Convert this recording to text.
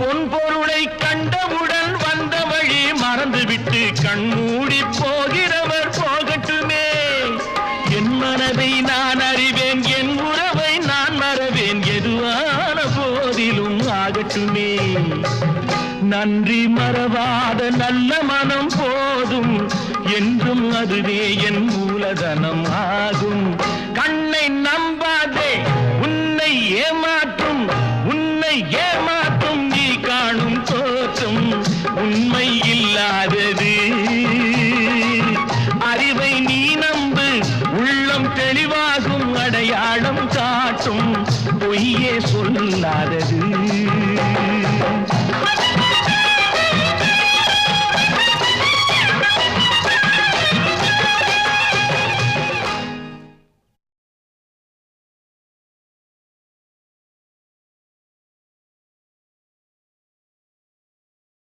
பொன் பொருளை கண்டவுடன் வந்த வழி மறந்துவிட்டு கண்மூடி போகிறவர் போகட்டுமே. என் மனதை நான் அறிவேன், என் உறவை நான் மறவேன், எதுவான போதிலும் ஆகட்டுமே. நன்றி மறவாத நல்ல மனம் போதும், என்றும் அதுவே என் மூலதனம் ஆகும். கண்ணை நம்பி